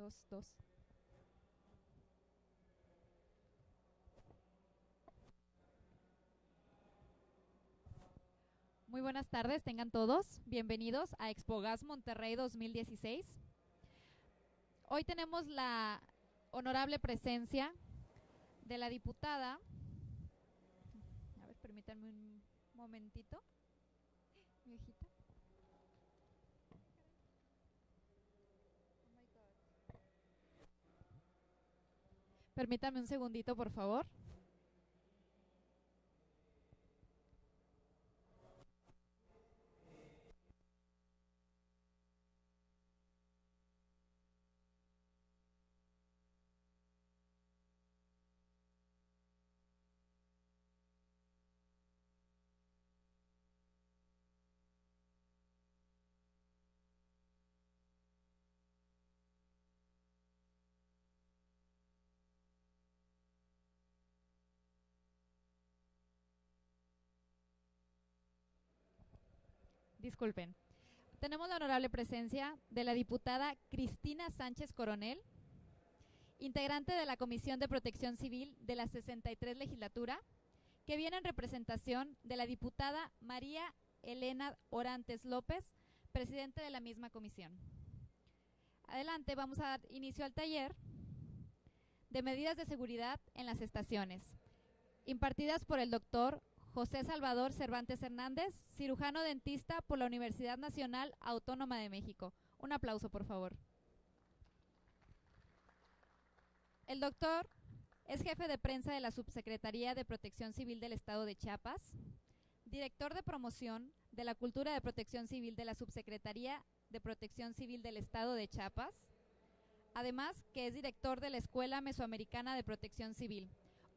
dos, dos. Muy buenas tardes, tengan todos. Bienvenidos a Expogas Monterrey 2016. Hoy tenemos la honorable presencia de la diputada. A ver, permítanme un momentito. Viejita. Permítame un segundito, por favor. Disculpen. Tenemos la honorable presencia de la diputada Cristina Sánchez Coronel, integrante de la Comisión de Protección Civil de la 63 legislatura, que viene en representación de la diputada María Elena Orantes López, presidente de la misma comisión. Adelante, vamos a dar inicio al taller de medidas de seguridad en las estaciones, impartidas por el doctor José Salvador Cervantes Hernández, cirujano dentista por la Universidad Nacional Autónoma de México. Un aplauso, por favor. El doctor es jefe de prensa de la Subsecretaría de Protección Civil del Estado de Chiapas, director de promoción de la cultura de protección civil de la Subsecretaría de Protección Civil del Estado de Chiapas, además que es director de la Escuela Mesoamericana de Protección Civil,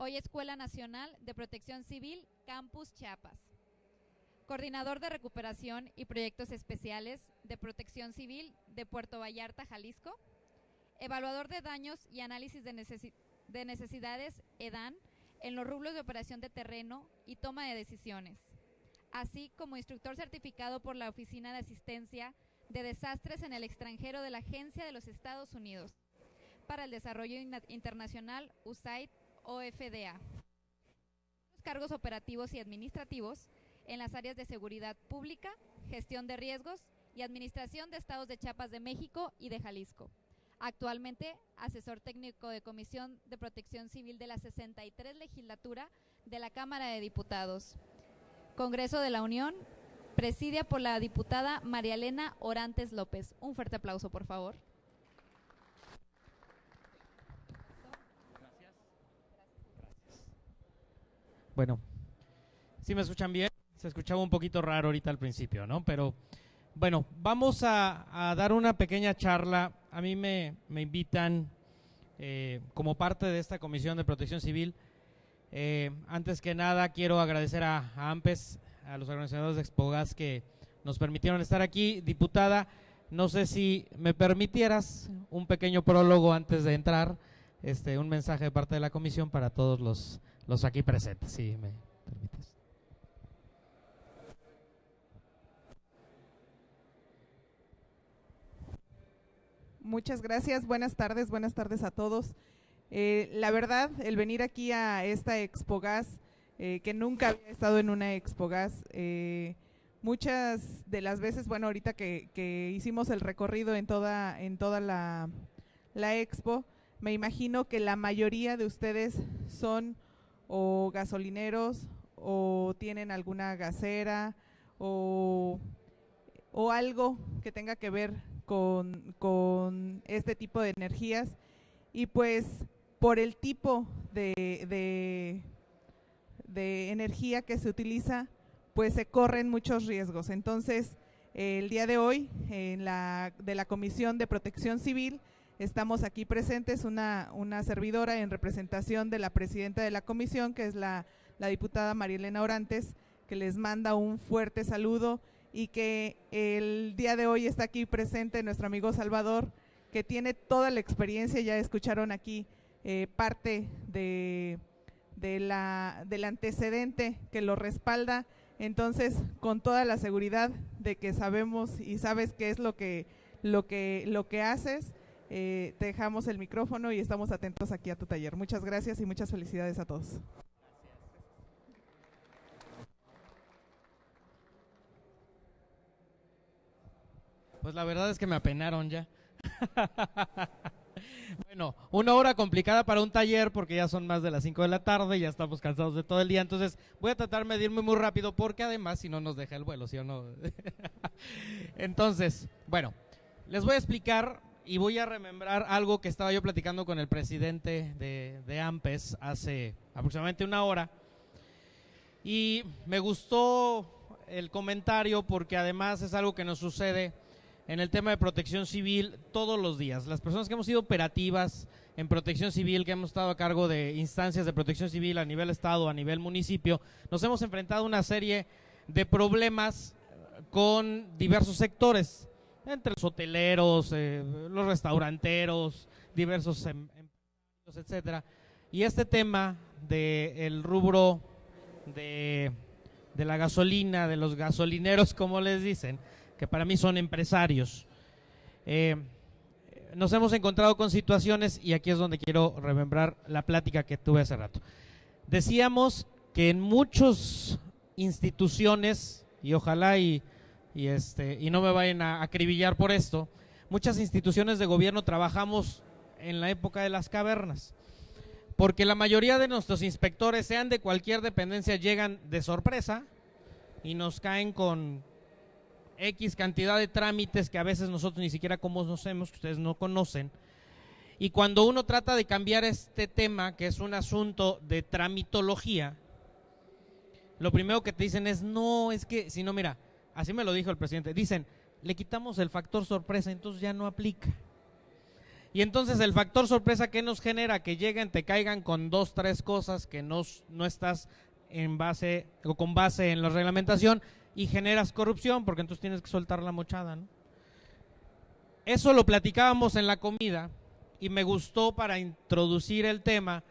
hoy Escuela Nacional de Protección Civil, Campus Chiapas. Coordinador de Recuperación y Proyectos Especiales de Protección Civil de Puerto Vallarta, Jalisco. Evaluador de daños y análisis de necesidades, EDAN, en los rubros de operación de terreno y toma de decisiones. Así como instructor certificado por la Oficina de Asistencia de Desastres en el Extranjero de la Agencia de los Estados Unidos para el Desarrollo Internacional, USAID, OFDA. Los cargos operativos y administrativos en las áreas de seguridad pública, gestión de riesgos y administración de estados de Chiapas de México y de Jalisco. Actualmente, asesor técnico de Comisión de Protección Civil de la 63 legislatura de la Cámara de Diputados. Congreso de la Unión, presidia por la diputada María Elena Orantes López. Un fuerte aplauso, por favor. Bueno, ¿sí me escuchan bien? Se escuchaba un poquito raro ahorita al principio, ¿no? Pero bueno, vamos a dar una pequeña charla. A mí me invitan como parte de esta Comisión de Protección Civil. Antes que nada quiero agradecer a AMPES, a los organizadores de Expogas que nos permitieron estar aquí. Diputada, no sé si me permitieras un pequeño prólogo antes de entrar, un mensaje de parte de la comisión para todos los aquí presentes, si me permites. Muchas gracias, buenas tardes a todos. La verdad, el venir aquí a esta Expogas, que nunca había estado en una Expogas, muchas de las veces, bueno, ahorita que hicimos el recorrido en toda la expo, me imagino que la mayoría de ustedes son o gasolineros o tienen alguna gasera o algo que tenga que ver con este tipo de energías, y pues por el tipo de energía que se utiliza, pues se corren muchos riesgos. Entonces, el día de hoy, de la Comisión de Protección Civil, estamos aquí presentes una servidora en representación de la presidenta de la comisión, que es la diputada María Elena Orantes, que les manda un fuerte saludo, y que el día de hoy está aquí presente nuestro amigo Salvador, que tiene toda la experiencia. Ya escucharon aquí parte del antecedente que lo respalda. Entonces, con toda la seguridad de que sabemos y sabes qué es lo que haces, te dejamos el micrófono y estamos atentos aquí a tu taller. Muchas gracias y muchas felicidades a todos. Pues la verdad es que me apenaron ya. Bueno, una hora complicada para un taller porque ya son más de las 5 de la tarde y ya estamos cansados de todo el día. Entonces voy a tratar de irme muy rápido porque además si no nos deja el vuelo, ¿sí o no? Entonces, bueno, les voy a explicar y voy a remembrar algo que estaba yo platicando con el presidente de AMPES hace aproximadamente una hora. Y me gustó el comentario porque además es algo que nos sucede en el tema de protección civil todos los días. Las personas que hemos sido operativas en protección civil, que hemos estado a cargo de instancias de protección civil a nivel estado, a nivel municipio, nos hemos enfrentado a una serie de problemas con diversos sectores, entre los hoteleros, los restauranteros, diversos empresarios, etcétera. Y este tema del rubro de la gasolina, de los gasolineros, como les dicen, que para mí son empresarios, nos hemos encontrado con situaciones, y aquí es donde quiero remembrar la plática que tuve hace rato. Decíamos que en muchas instituciones, y ojalá y no me vayan a acribillar por esto, muchas instituciones de gobierno trabajamos en la época de las cavernas, porque la mayoría de nuestros inspectores, sean de cualquier dependencia, llegan de sorpresa y nos caen con X cantidad de trámites que a veces nosotros ni siquiera conocemos, que ustedes no conocen. Y cuando uno trata de cambiar este tema, que es un asunto de tramitología, lo primero que te dicen es, no, es que, si no, mira, así me lo dijo el presidente, dicen, le quitamos el factor sorpresa, entonces ya no aplica. Y entonces el factor sorpresa, ¿qué nos genera? Que lleguen, te caigan con 2, 3 cosas que no estás en base o con base en la reglamentación, y generas corrupción porque entonces tienes que soltar la mochada, ¿no? Eso lo platicábamos en la comida y me gustó para introducir el tema,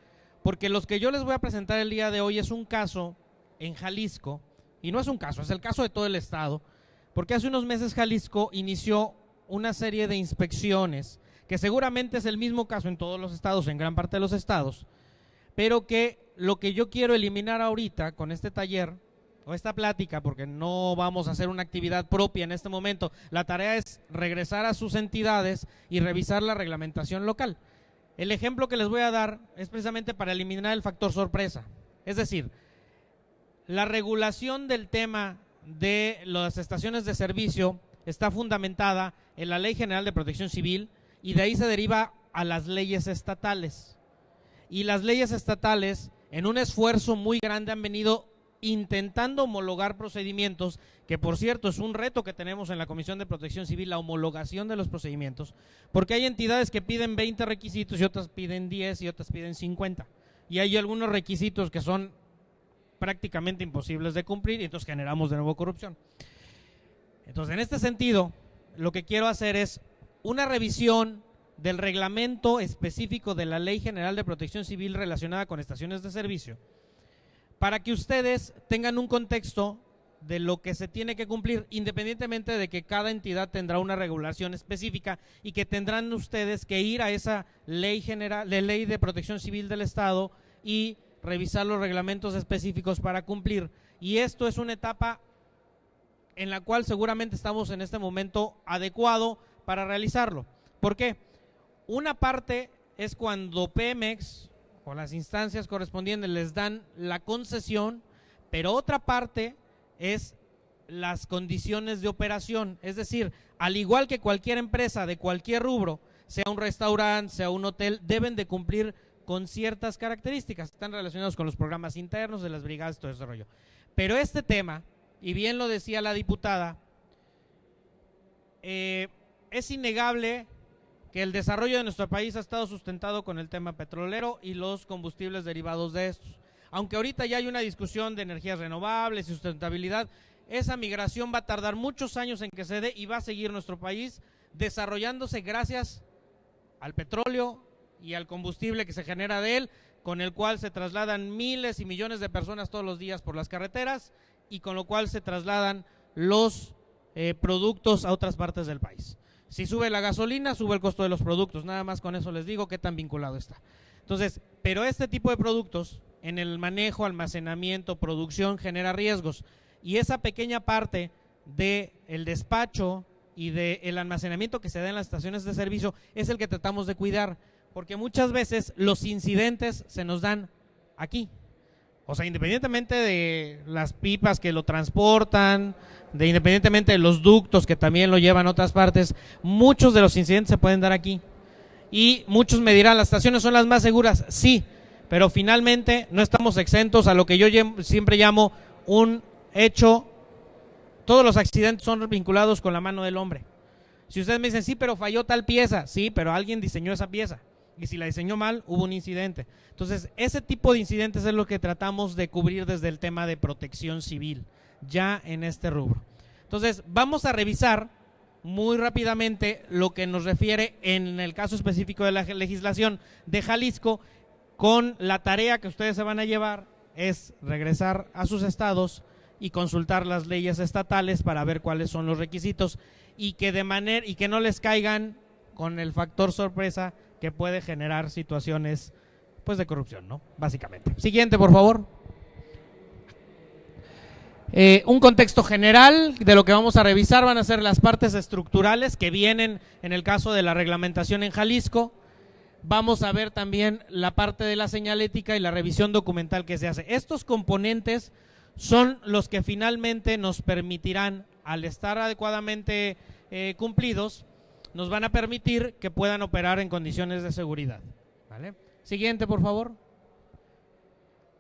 porque los que yo les voy a presentar el día de hoy es un caso en Jalisco, y no es un caso, es el caso de todo el estado, porque hace unos meses Jalisco inició una serie de inspecciones, que seguramente es el mismo caso en todos los estados, en gran parte de los estados, pero que lo que yo quiero eliminar ahorita con este taller o esta plática, porque no vamos a hacer una actividad propia en este momento, la tarea es regresar a sus entidades y revisar la reglamentación local. El ejemplo que les voy a dar es precisamente para eliminar el factor sorpresa, es decir, la regulación del tema de las estaciones de servicio está fundamentada en la Ley General de Protección Civil y de ahí se deriva a las leyes estatales. Y las leyes estatales, en un esfuerzo muy grande, han venido intentando homologar procedimientos, que por cierto es un reto que tenemos en la Comisión de Protección Civil, la homologación de los procedimientos, porque hay entidades que piden 20 requisitos y otras piden 10 y otras piden 50, y hay algunos requisitos que son prácticamente imposibles de cumplir y entonces generamos de nuevo corrupción. Entonces, en este sentido, lo que quiero hacer es una revisión del reglamento específico de la Ley General de Protección Civil relacionada con estaciones de servicio, para que ustedes tengan un contexto de lo que se tiene que cumplir, independientemente de que cada entidad tendrá una regulación específica y que tendrán ustedes que ir a esa ley general, de ley de protección civil del estado, y revisar los reglamentos específicos para cumplir. Y esto es una etapa en la cual seguramente estamos en este momento adecuado para realizarlo. ¿Por qué? Una parte es cuando Pemex o las instancias correspondientes les dan la concesión, pero otra parte es las condiciones de operación, es decir, al igual que cualquier empresa de cualquier rubro, sea un restaurante, sea un hotel, deben de cumplir con ciertas características, están relacionados con los programas internos de las brigadas, todo ese rollo. Pero este tema, y bien lo decía la diputada, es innegable que el desarrollo de nuestro país ha estado sustentado con el tema petrolero y los combustibles derivados de estos. Aunque ahorita ya hay una discusión de energías renovables y sustentabilidad, esa migración va a tardar muchos años en que se dé y va a seguir nuestro país desarrollándose gracias al petróleo y al combustible que se genera de él, con el cual se trasladan miles y millones de personas todos los días por las carreteras y con lo cual se trasladan los productos a otras partes del país. Si sube la gasolina, sube el costo de los productos, nada más con eso les digo qué tan vinculado está. Entonces, pero este tipo de productos en el manejo, almacenamiento, producción genera riesgos, y esa pequeña parte del despacho y del almacenamiento que se da en las estaciones de servicio es el que tratamos de cuidar, porque muchas veces los incidentes se nos dan aquí. O sea, independientemente de las pipas que lo transportan, independientemente de los ductos que también lo llevan a otras partes, muchos de los incidentes se pueden dar aquí. Y muchos me dirán, ¿las estaciones son las más seguras? Sí, pero finalmente no estamos exentos a lo que yo siempre llamo un hecho. Todos los accidentes son vinculados con la mano del hombre. Si ustedes me dicen, sí, pero falló tal pieza, sí, pero alguien diseñó esa pieza. Y si la diseñó mal, hubo un incidente. Entonces, ese tipo de incidentes es lo que tratamos de cubrir desde el tema de protección civil, ya en este rubro. Entonces, vamos a revisar muy rápidamente lo que nos refiere en el caso específico de la legislación de Jalisco, con la tarea que ustedes se van a llevar es regresar a sus estados y consultar las leyes estatales para ver cuáles son los requisitos y que no les caigan con el factor sorpresa que puede generar situaciones pues de corrupción, ¿no? Básicamente. Siguiente, por favor. Un contexto general de lo que vamos a revisar van a ser las partes estructurales que vienen en el caso de la reglamentación en Jalisco. Vamos a ver también la parte de la señalética y la revisión documental que se hace. Estos componentes son los que finalmente nos permitirán, al estar adecuadamente cumplidos, nos van a permitir que puedan operar en condiciones de seguridad, ¿vale? Siguiente, por favor.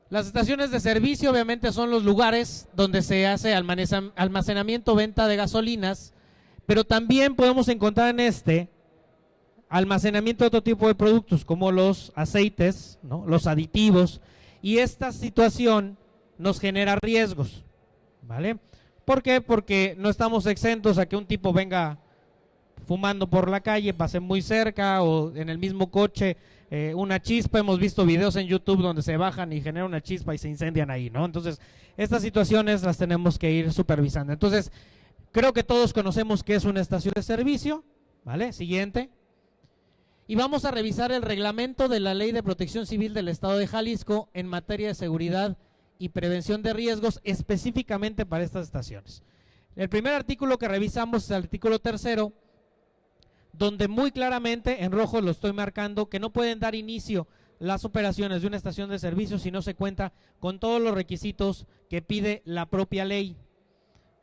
Las estaciones de servicio obviamente son los lugares donde se hace almacenamiento, venta de gasolinas, pero también podemos encontrar en almacenamiento de otro tipo de productos como los aceites, ¿no? Los aditivos, y esta situación nos genera riesgos, ¿vale? ¿Por qué? Porque no estamos exentos a que un tipo venga fumando por la calle, pase muy cerca, o en el mismo coche una chispa. Hemos visto videos en YouTube donde se bajan y genera una chispa y se incendian ahí, ¿no? Entonces, estas situaciones las tenemos que ir supervisando. Entonces, creo que todos conocemos qué es una estación de servicio, ¿vale? Siguiente. Y vamos a revisar el reglamento de la Ley de Protección Civil del Estado de Jalisco en materia de seguridad y prevención de riesgos, específicamente para estas estaciones. El primer artículo que revisamos es el artículo 3º, donde muy claramente, en rojo lo estoy marcando, que no pueden dar inicio las operaciones de una estación de servicio si no se cuenta con todos los requisitos que pide la propia ley.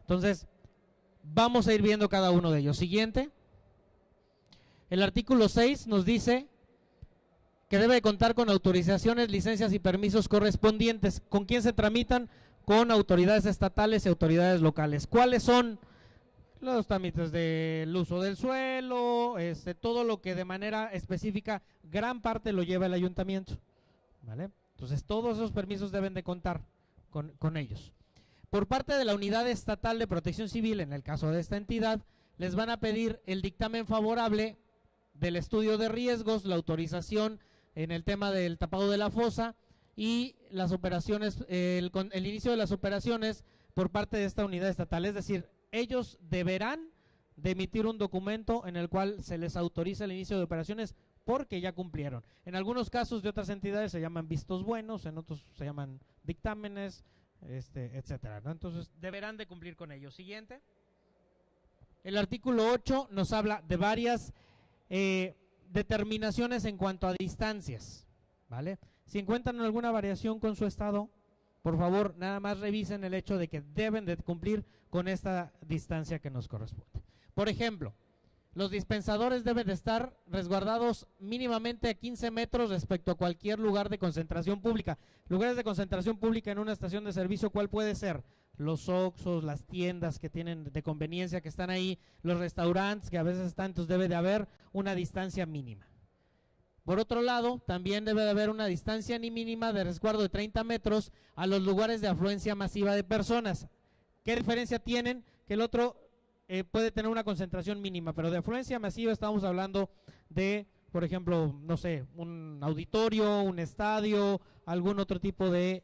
Entonces, vamos a ir viendo cada uno de ellos. Siguiente. El artículo 6 nos dice que debe contar con autorizaciones, licencias y permisos correspondientes. ¿Con quién se tramitan? Con autoridades estatales y autoridades locales. ¿Cuáles son? Los trámites del uso del suelo, todo lo que de manera específica, gran parte lo lleva el ayuntamiento, ¿vale? Entonces, todos esos permisos deben de contar con ellos. Por parte de la Unidad Estatal de Protección Civil, en el caso de esta entidad, les van a pedir el dictamen favorable del estudio de riesgos, la autorización en el tema del tapado de la fosa y las operaciones, el inicio de las operaciones por parte de esta unidad estatal. Es decir, ellos deberán de emitir un documento en el cual se les autoriza el inicio de operaciones porque ya cumplieron. En algunos casos de otras entidades se llaman vistos buenos, en otros se llaman dictámenes, etcétera, ¿no? Entonces deberán de cumplir con ellos. Siguiente. El artículo 8 nos habla de varias determinaciones en cuanto a distancias, ¿vale? Si encuentran alguna variación con su estado, por favor, nada más revisen el hecho de que deben de cumplir con esta distancia que nos corresponde. Por ejemplo, los dispensadores deben de estar resguardados mínimamente a 15 metros respecto a cualquier lugar de concentración pública. Lugares de concentración pública en una estación de servicio, ¿cuál puede ser? Los Oxxos, las tiendas que tienen de conveniencia que están ahí, los restaurantes que a veces están, entonces debe de haber una distancia mínima. Por otro lado, también debe de haber una distancia ni mínima de resguardo de 30 metros a los lugares de afluencia masiva de personas. ¿Qué diferencia tienen? Que el otro puede tener una concentración mínima, pero de afluencia masiva estamos hablando de, por ejemplo, no sé, un auditorio, un estadio, algún otro tipo de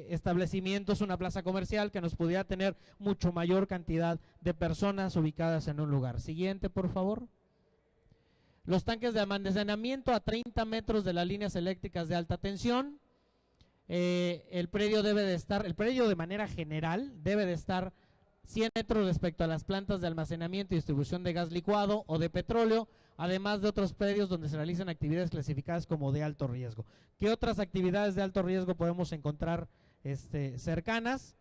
establecimientos, una plaza comercial que nos pudiera tener mucho mayor cantidad de personas ubicadas en un lugar. Siguiente, por favor. Los tanques de almacenamiento a 30 metros de las líneas eléctricas de alta tensión. El predio de manera general debe de estar 100 metros respecto a las plantas de almacenamiento y distribución de gas licuado o de petróleo, además de otros predios donde se realizan actividades clasificadas como de alto riesgo. ¿Qué otras actividades de alto riesgo podemos encontrar cercanas?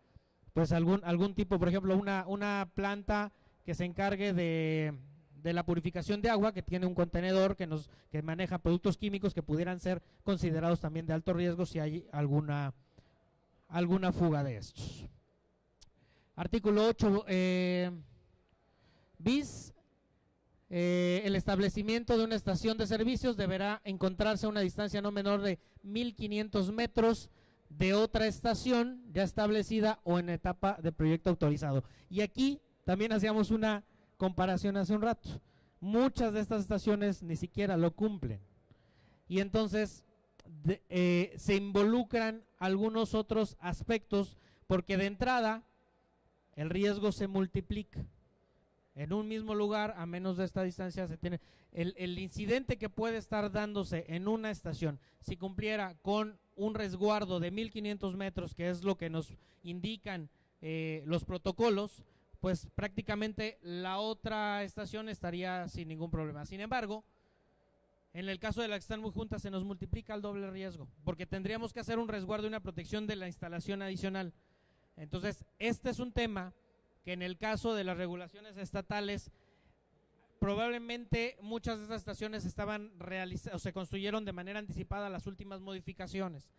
Pues algún tipo, por ejemplo, una planta que se encargue de la purificación de agua, que tiene un contenedor que maneja productos químicos que pudieran ser considerados también de alto riesgo si hay alguna fuga de estos. Artículo 8 bis. El establecimiento de una estación de servicios deberá encontrarse a una distancia no menor de 1.500 metros de otra estación ya establecida o en etapa de proyecto autorizado. Y aquí también hacíamos una comparación hace un rato. Muchas de estas estaciones ni siquiera lo cumplen. Y entonces se involucran algunos otros aspectos, porque de entrada el riesgo se multiplica. En un mismo lugar, a menos de esta distancia, se tiene el incidente que puede estar dándose en una estación, si cumpliera con un resguardo de 1.500 metros, que es lo que nos indican los protocolos, pues prácticamente la otra estación estaría sin ningún problema. Sin embargo, en el caso de las que están muy juntas, se nos multiplica el doble riesgo, porque tendríamos que hacer un resguardo y una protección de la instalación adicional. Entonces, este es un tema que en el caso de las regulaciones estatales, probablemente muchas de estas estaciones se construyeron de manera anticipada a las últimas modificaciones.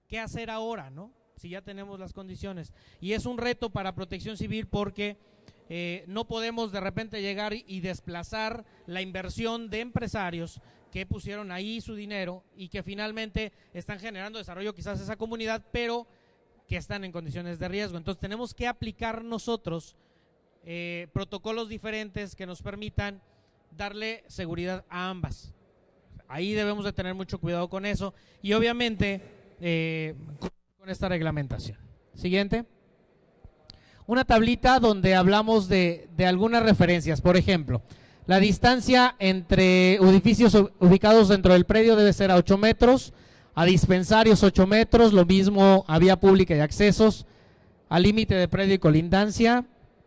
¿Qué hacer ahora, no? Si ya tenemos las condiciones. Y es un reto para Protección Civil, porque no podemos de repente llegar y desplazar la inversión de empresarios que pusieron ahí su dinero y que finalmente están generando desarrollo quizás esa comunidad, pero que están en condiciones de riesgo. Entonces tenemos que aplicar nosotros protocolos diferentes que nos permitan darle seguridad a ambas. Ahí debemos de tener mucho cuidado con eso y obviamente con esta reglamentación. Siguiente. Una tablita donde hablamos de algunas referencias. Por ejemplo, la distancia entre edificios ubicados dentro del predio debe ser a 8 metros, a dispensarios 8 metros, lo mismo a vía pública y accesos, al límite de predio y colindancia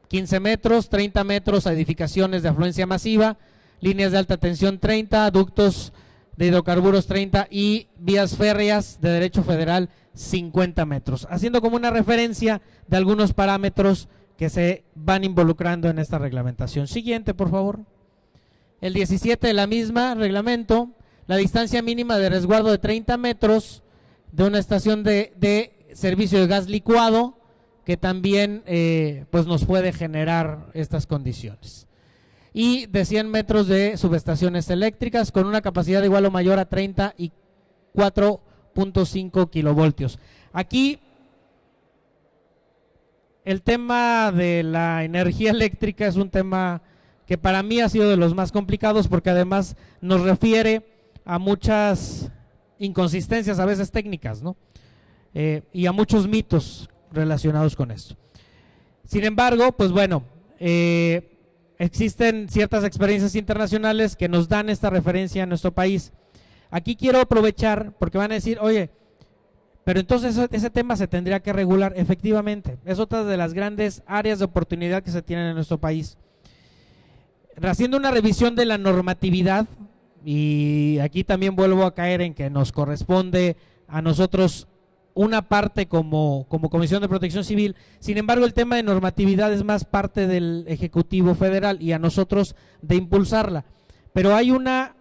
15 metros, 30 metros a edificaciones de afluencia masiva, líneas de alta tensión 30, ductos de hidrocarburos 30 y vías férreas de derecho federal 50 metros, haciendo como una referencia de algunos parámetros que se van involucrando en esta reglamentación. Siguiente, por favor. El 17 de la misma reglamento, la distancia mínima de resguardo de 30 metros de una estación de servicio de gas licuado, que también pues nos puede generar estas condiciones. Y de 100 metros de subestaciones eléctricas con una capacidad igual o mayor a 34.5 kilovoltios. Aquí el tema de la energía eléctrica es un tema que para mí ha sido de los más complicados, porque además nos refiere a muchas inconsistencias, a veces técnicas, ¿no? Y a muchos mitos relacionados con esto. Sin embargo, pues bueno, existen ciertas experiencias internacionales que nos dan esta referencia a nuestro país. Aquí quiero aprovechar, porque van a decir, oye, pero entonces ese tema se tendría que regular. Efectivamente, es otra de las grandes áreas de oportunidad que se tienen en nuestro país. Haciendo una revisión de la normatividad, y aquí también vuelvo a caer en que nos corresponde a nosotros una parte como Comisión de Protección Civil. Sin embargo, el tema de normatividad es más parte del Ejecutivo Federal y a nosotros de impulsarla. Pero hay una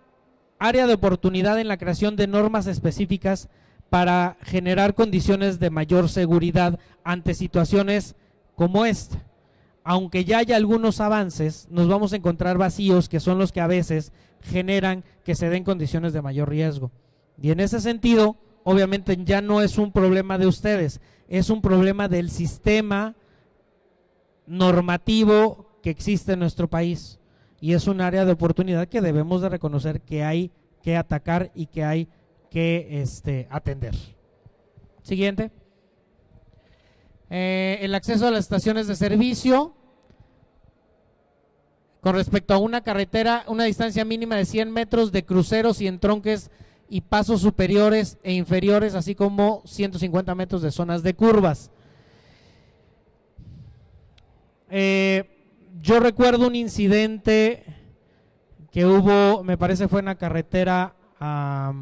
área de oportunidad en la creación de normas específicas para generar condiciones de mayor seguridad ante situaciones como esta. Aunque ya haya algunos avances, nos vamos a encontrar vacíos que son los que a veces generan que se den condiciones de mayor riesgo. Y en ese sentido, obviamente ya no es un problema de ustedes, es un problema del sistema normativo que existe en nuestro país. Y es un área de oportunidad que debemos de reconocer que hay que atacar y que hay que atender. Siguiente. El acceso a las estaciones de servicio. con respecto a una carretera, una distancia mínima de 100 metros de cruceros y entronques y pasos superiores e inferiores, así como 150 metros de zonas de curvas. Yo recuerdo un incidente que hubo, me parece fue en la carretera a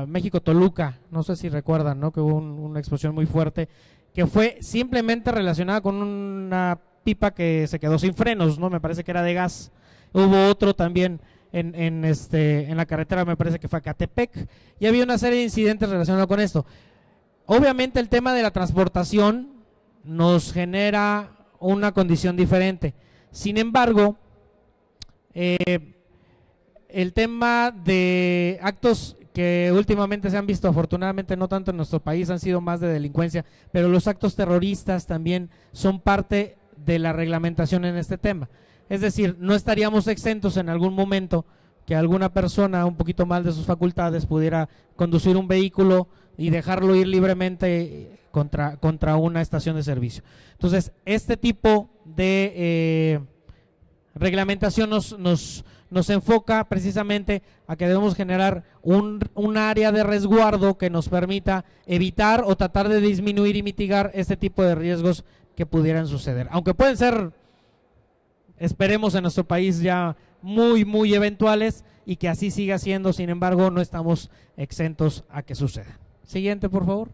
México-Toluca, no sé si recuerdan, ¿no? Que hubo una explosión muy fuerte, que fue simplemente relacionada con una pipa que se quedó sin frenos, ¿no? Me parece que era de gas. Hubo otro también en la carretera, me parece que fue a Catepec, y había una serie de incidentes relacionados con esto. Obviamente el tema de la transportación nos genera una condición diferente. Sin embargo, el tema de actos que últimamente se han visto, afortunadamente no tanto en nuestro país, han sido más de delincuencia, pero los actos terroristas también son parte de la reglamentación en este tema. Es decir, no estaríamos exentos en algún momento que alguna persona un poquito mal de sus facultades pudiera conducir un vehículo y dejarlo ir libremente contra una estación de servicio. Entonces, este tipo de reglamentación nos enfoca precisamente a que debemos generar un área de resguardo que nos permita evitar o tratar de disminuir y mitigar este tipo de riesgos que pudieran suceder. Aunque pueden ser, esperemos en nuestro país ya muy eventuales y que así siga siendo, sin embargo no estamos exentos a que suceda. Siguiente, por favor.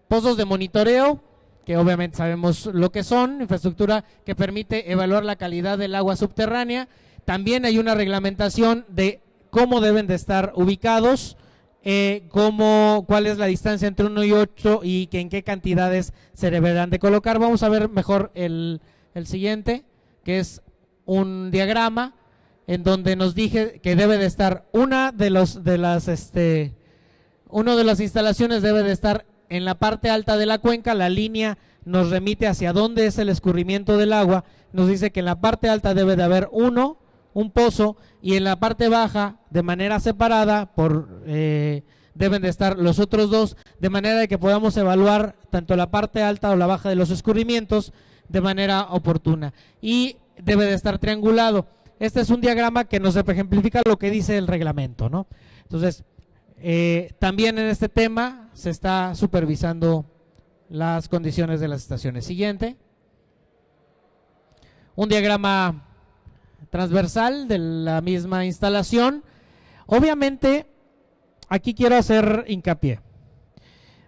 Pozos de monitoreo, que obviamente sabemos lo que son, infraestructura que permite evaluar la calidad del agua subterránea. También hay una reglamentación de cómo deben de estar ubicados, cuál es la distancia entre 1 y 8 y en qué cantidades se deberán de colocar. Vamos a ver mejor el siguiente, que es un diagrama en donde nos dije que debe de estar una de las instalaciones debe de estar en la parte alta de la cuenca. La línea nos remite hacia dónde es el escurrimiento del agua. Nos dice que en la parte alta debe de haber un pozo, y en la parte baja, de manera separada, deben de estar los otros dos, de manera de que podamos evaluar tanto la parte alta o la baja de los escurrimientos de manera oportuna. Y debe de estar triangulado. Este es un diagrama que nos ejemplifica lo que dice el reglamento, ¿no? Entonces, también en este tema se está supervisando las condiciones de las estaciones. Siguiente. Un diagrama transversal de la misma instalación. Obviamente, aquí quiero hacer hincapié.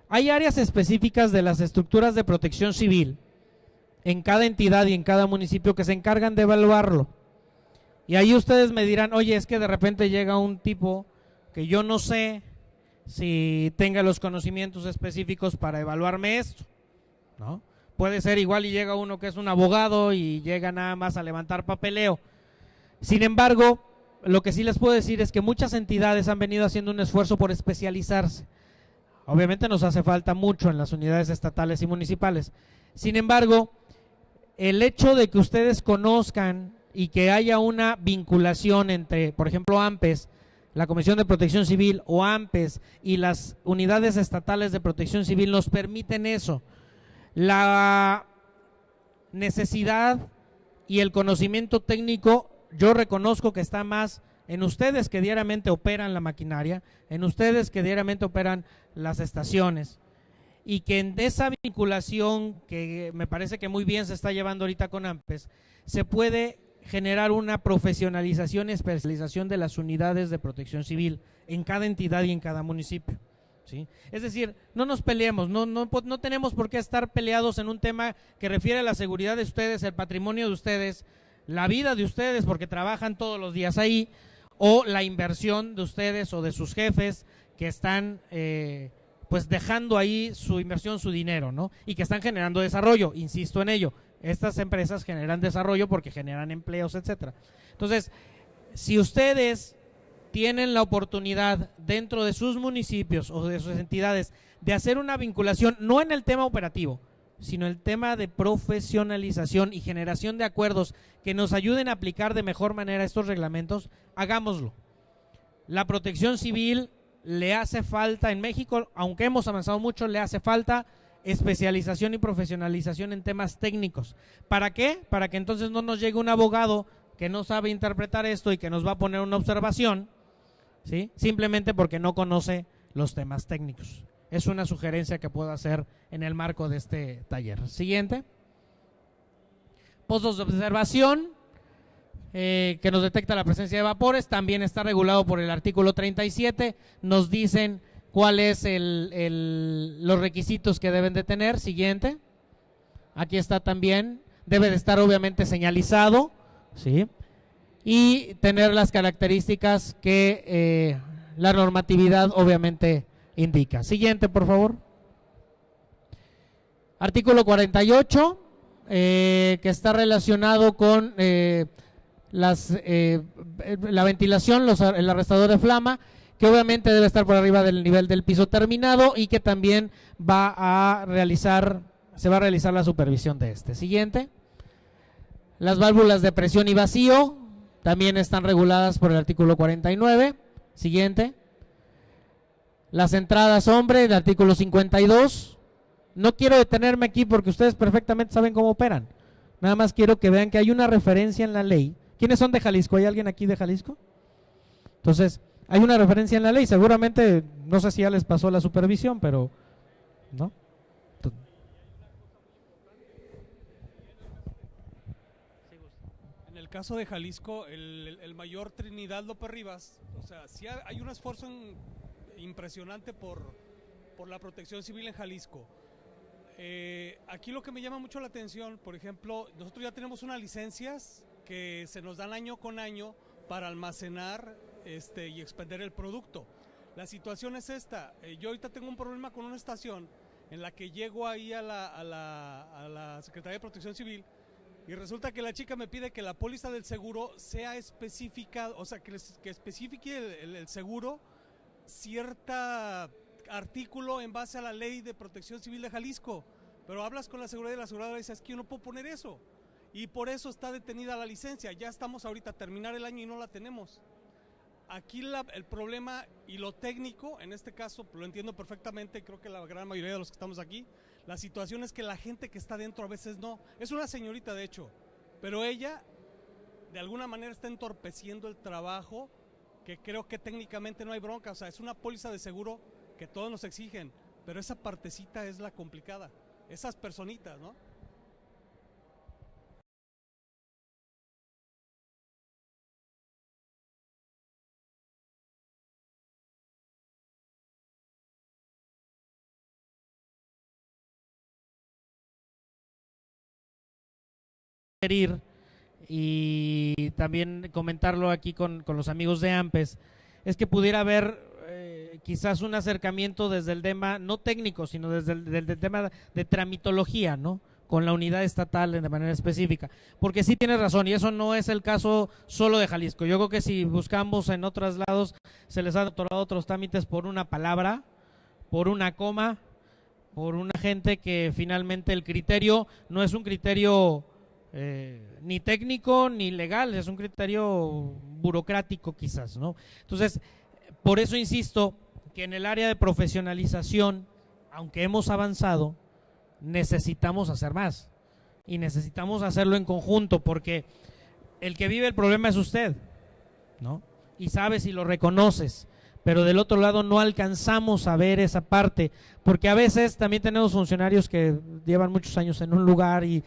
Hay áreas específicas de las estructuras de protección civil en cada entidad y en cada municipio que se encargan de evaluarlo. Y ahí ustedes me dirán, oye, es que de repente llega un tipo que yo no sé si tenga los conocimientos específicos para evaluarme esto, ¿no? Puede ser igual y llega uno que es un abogado y llega nada más a levantar papeleo. Sin embargo, lo que sí les puedo decir es que muchas entidades han venido haciendo un esfuerzo por especializarse. Obviamente nos hace falta mucho en las unidades estatales y municipales. Sin embargo, el hecho de que ustedes conozcan y que haya una vinculación entre, por ejemplo, AMPES, la Comisión de Protección Civil, o AMPES y las unidades estatales de protección civil nos permiten eso. La necesidad y el conocimiento técnico, yo reconozco que está más en ustedes que diariamente operan la maquinaria, en ustedes que diariamente operan las estaciones, y que en esa vinculación que me parece que muy bien se está llevando ahorita con AMPES, se puede generar una profesionalización y especialización de las unidades de protección civil en cada entidad y en cada municipio, ¿sí? Es decir, no nos peleemos, no tenemos por qué estar peleados en un tema que refiere a la seguridad de ustedes, el patrimonio de ustedes, la vida de ustedes porque trabajan todos los días ahí, o la inversión de ustedes o de sus jefes que están pues dejando ahí su inversión, su dinero, ¿no? Y que están generando desarrollo, insisto en ello. Estas empresas generan desarrollo porque generan empleos, etcétera. Entonces, si ustedes tienen la oportunidad dentro de sus municipios o de sus entidades de hacer una vinculación, no en el tema operativo, sino el tema de profesionalización y generación de acuerdos que nos ayuden a aplicar de mejor manera estos reglamentos, hagámoslo. La protección civil le hace falta en México, aunque hemos avanzado mucho, le hace falta especialización y profesionalización en temas técnicos. ¿Para qué? Para que entonces no nos llegue un abogado que no sabe interpretar esto y que nos va a poner una observación, ¿sí? Simplemente porque no conoce los temas técnicos. Es una sugerencia que puedo hacer en el marco de este taller. Siguiente. Pozos de observación, que nos detecta la presencia de vapores, también está regulado por el artículo 37, nos dicen cuáles los requisitos que deben de tener. Siguiente. Aquí está también, debe de estar obviamente señalizado, ¿sí? Y tener las características que la normatividad obviamente indica. Siguiente, por favor. Artículo 48, que está relacionado con la ventilación, el arrestador de flama, que obviamente debe estar por arriba del nivel del piso terminado y que también se va a realizar la supervisión de este. Siguiente. Las válvulas de presión y vacío también están reguladas por el artículo 49. Siguiente. Las entradas hombre, el artículo 52. No quiero detenerme aquí porque ustedes perfectamente saben cómo operan. Nada más quiero que vean que hay una referencia en la ley. ¿Quiénes son de Jalisco? ¿Hay alguien aquí de Jalisco? Entonces, hay una referencia en la ley. Seguramente, no sé si ya les pasó la supervisión, pero ¿no? En el caso de Jalisco, el mayor Trinidad López Rivas, o sea, sí hay un esfuerzo impresionante por la protección civil en Jalisco. Aquí lo que me llama mucho la atención, por ejemplo, nosotros ya tenemos unas licencias que se nos dan año con año para almacenar y expender el producto. La situación es esta, yo ahorita tengo un problema con una estación en la que llego ahí a la Secretaría de Protección Civil y resulta que la chica me pide que la póliza del seguro sea específica, o sea, que especifique el seguro cierta artículo en base a la Ley de Protección Civil de Jalisco, pero hablas con la aseguradora y la aseguradora dice, es que yo no puedo poner eso, y por eso está detenida la licencia. Ya estamos ahorita a terminar el año y no la tenemos. Aquí el problema y lo técnico, en este caso lo entiendo perfectamente, creo que la gran mayoría de los que estamos aquí, la situación es que la gente que está dentro a veces no, es una señorita de hecho, pero ella de alguna manera está entorpeciendo el trabajo, que creo que técnicamente no hay bronca, o sea, es una póliza de seguro que todos nos exigen, pero esa partecita es la complicada, esas personitas, ¿no? Y también comentarlo aquí con los amigos de AMPES, es que pudiera haber quizás un acercamiento desde el tema, no técnico, sino desde el tema de tramitología, ¿no? Con la unidad estatal de manera específica, porque sí tienes razón, y eso no es el caso solo de Jalisco. Yo creo que si buscamos en otros lados, se les ha otorgado otros trámites por una palabra, por una coma, por una gente que finalmente el criterio no es un criterio ni técnico ni legal, es un criterio burocrático quizás, ¿no? Entonces, por eso insisto que en el área de profesionalización, aunque hemos avanzado, necesitamos hacer más y necesitamos hacerlo en conjunto, porque el que vive el problema es usted, ¿no? Y sabes y lo reconoces, pero del otro lado no alcanzamos a ver esa parte, porque a veces también tenemos funcionarios que llevan muchos años en un lugar y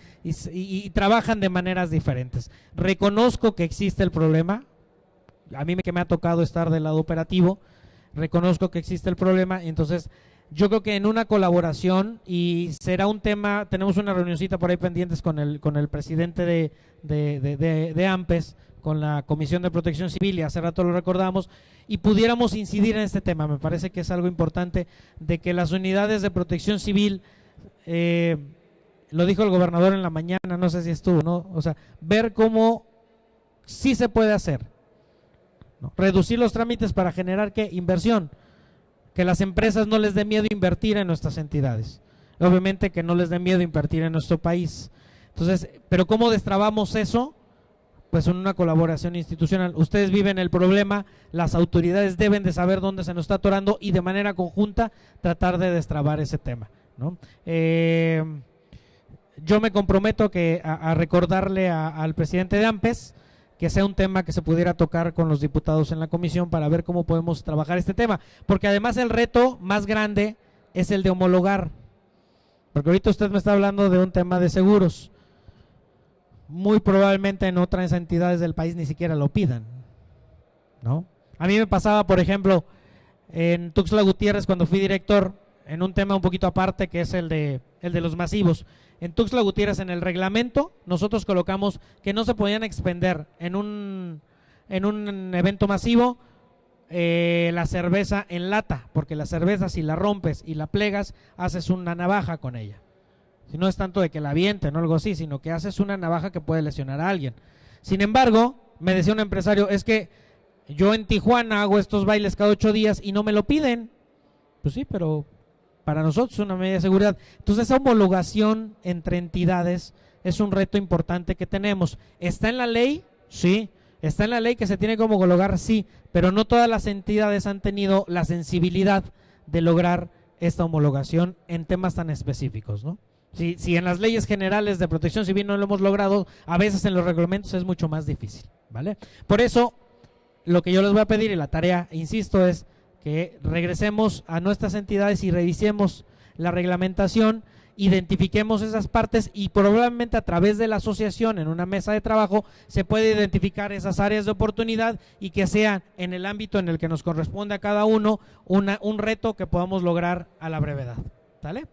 trabajan de maneras diferentes. Reconozco que existe el problema, a mí que me ha tocado estar del lado operativo, reconozco que existe el problema, y entonces yo creo que en una colaboración, y será un tema, tenemos una reunioncita por ahí pendientes con el presidente de AMPES, con la Comisión de Protección Civil, y hace rato lo recordamos, y pudiéramos incidir en este tema. Me parece que es algo importante de que las unidades de protección civil, lo dijo el gobernador en la mañana, no sé si estuvo, ¿no? O sea, ver cómo sí se puede hacer, ¿no? Reducir los trámites para generar, ¿qué? Inversión, que las empresas no les dé miedo invertir en nuestras entidades, obviamente que no les dé miedo invertir en nuestro país. Entonces, pero ¿cómo destrabamos eso? Pues en una colaboración institucional. Ustedes viven el problema, las autoridades deben de saber dónde se nos está atorando y de manera conjunta tratar de destrabar ese tema. ¿no? Yo me comprometo a recordarle al presidente de AMPES que sea un tema que se pudiera tocar con los diputados en la comisión para ver cómo podemos trabajar este tema, porque además el reto más grande es el de homologar, porque ahorita usted me está hablando de un tema de seguros, muy probablemente en otras entidades del país ni siquiera lo pidan, ¿no? A mí me pasaba, por ejemplo, en Tuxtla Gutiérrez cuando fui director, en un tema un poquito aparte que es el de los masivos. En Tuxtla Gutiérrez, en el reglamento, nosotros colocamos que no se podían expender en un evento masivo la cerveza en lata, porque la cerveza si la rompes y la plegas, haces una navaja con ella. Si no es tanto de que la avienten o algo así, sino que haces una navaja que puede lesionar a alguien. Sin embargo, me decía un empresario, es que yo en Tijuana hago estos bailes cada 8 días y no me lo piden. Pues sí, pero para nosotros es una medida de seguridad. Entonces esa homologación entre entidades es un reto importante que tenemos. ¿Está en la ley? Sí. ¿Está en la ley que se tiene que homologar? Sí. Pero no todas las entidades han tenido la sensibilidad de lograr esta homologación en temas tan específicos, ¿no? Si en las leyes generales de protección civil no lo hemos logrado, a veces en los reglamentos es mucho más difícil, ¿vale? Por eso, lo que yo les voy a pedir y la tarea, insisto, es que regresemos a nuestras entidades y revisemos la reglamentación, identifiquemos esas partes y probablemente a través de la asociación en una mesa de trabajo se puede identificar esas áreas de oportunidad y que sean en el ámbito en el que nos corresponde a cada uno un reto que podamos lograr a la brevedad. ¿Sale?